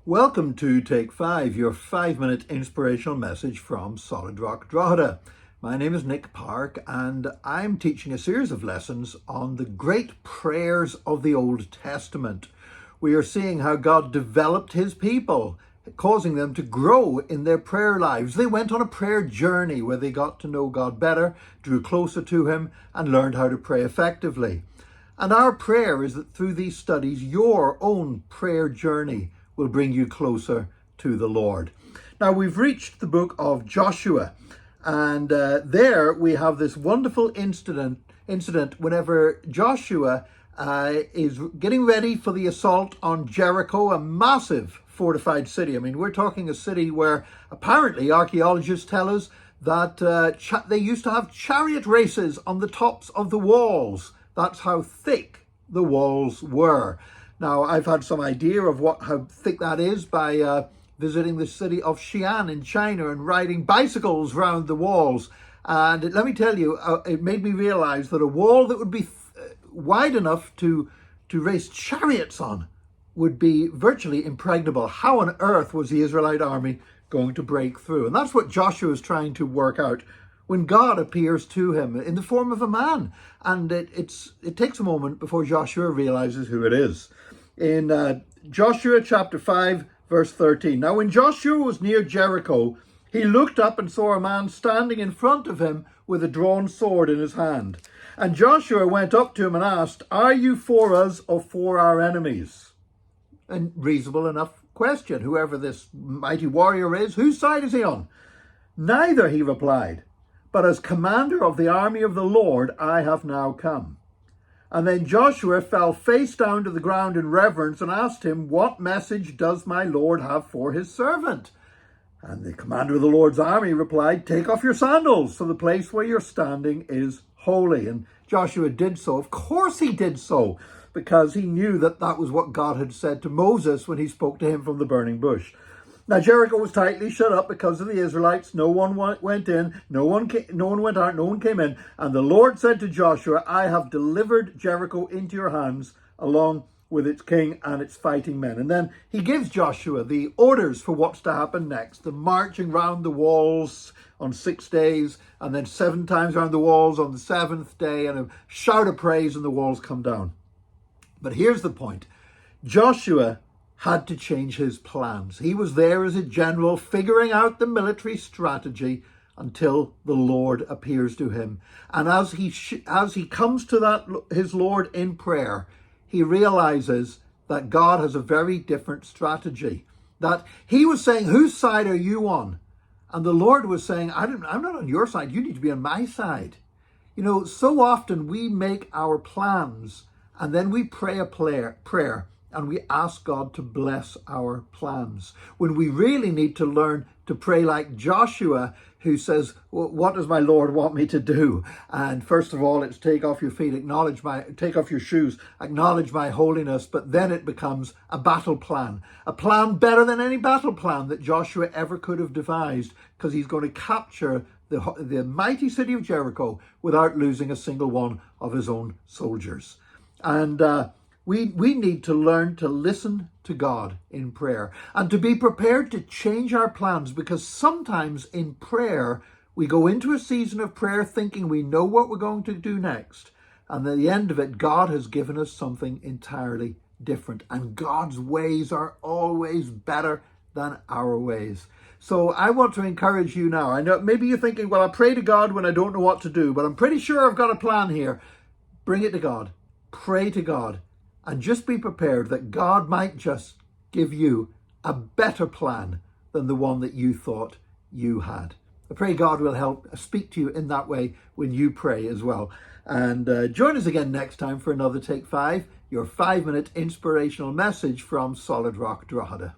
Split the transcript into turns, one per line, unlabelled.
Welcome to Take 5, your 5-minute inspirational message from Solid Rock Drogheda. My name is Nick Park and I'm teaching a series of lessons on the great prayers of the Old Testament. We are seeing how God developed his people, causing them to grow in their prayer lives. They went on a prayer journey where they got to know God better, drew closer to him, and learned how to pray effectively. And our prayer is that through these studies, your own prayer journey will bring you closer to the Lord. Now, we've reached the book of Joshua, and there we have this wonderful incident whenever Joshua is getting ready for the assault on Jericho, a massive fortified city. I mean, we're talking a city where apparently archaeologists tell us that they used to have chariot races on the tops of the walls. That's how thick the walls were. Now, I've had some idea of how thick that is by visiting the city of Xi'an in China and riding bicycles around the walls. And let me tell you, it made me realize that a wall that would be wide enough to race chariots on would be virtually impregnable. How on earth was the Israelite army going to break through? And that's what Joshua is trying to work out when God appears to him in the form of a man. And it takes a moment before Joshua realizes who it is. In Joshua chapter 5, verse 13. Now, when Joshua was near Jericho, he looked up and saw a man standing in front of him with a drawn sword in his hand. And Joshua went up to him and asked, "Are you for us or for our enemies?" A reasonable enough question. Whoever this mighty warrior is, whose side is he on? "Neither," he replied, "but as commander of the army of the Lord, I have now come." And then Joshua fell face down to the ground in reverence and asked him, "What message does my Lord have for his servant?" And the commander of the Lord's army replied, "Take off your sandals, for the place where you're standing is holy." And Joshua did so. Of course he did so, because he knew that that was what God had said to Moses when he spoke to him from the burning bush. Now, Jericho was tightly shut up because of the Israelites. No one went in, no one went out, no one came in. And the Lord said to Joshua, "I have delivered Jericho into your hands, along with its king and its fighting men." And then he gives Joshua the orders for what's to happen next. The marching round the walls on 6 days, and then 7 times around the walls on the 7th day, and a shout of praise and the walls come down. But here's the point. Joshua had to change his plans. He was there as a general, figuring out the military strategy until the Lord appears to him. And as he comes to his Lord in prayer, he realizes that God has a very different strategy. That he was saying, "Whose side are you on?" And the Lord was saying, I'm not on your side. You need to be on my side. You know, so often we make our plans and then we pray a prayer and we ask God to bless our plans, when we really need to learn to pray like Joshua, who says, "Well, what does my Lord want me to do?" And first of all, it's take off your feet, take off your shoes, acknowledge my holiness. But then it becomes a battle plan, a plan better than any battle plan that Joshua ever could have devised, because he's going to capture the mighty city of Jericho without losing a single one of his own soldiers. And we need to learn to listen to God in prayer and to be prepared to change our plans, because sometimes in prayer, we go into a season of prayer thinking we know what we're going to do next. And at the end of it, God has given us something entirely different. And God's ways are always better than our ways. So I want to encourage you now. I know maybe you're thinking, "Well, I pray to God when I don't know what to do, but I'm pretty sure I've got a plan here." Bring it to God. Pray to God. And just be prepared that God might just give you a better plan than the one that you thought you had. I pray God will help speak to you in that way when you pray as well. And join us again next time for another Take 5, your 5-minute inspirational message from Solid Rock Drogheda.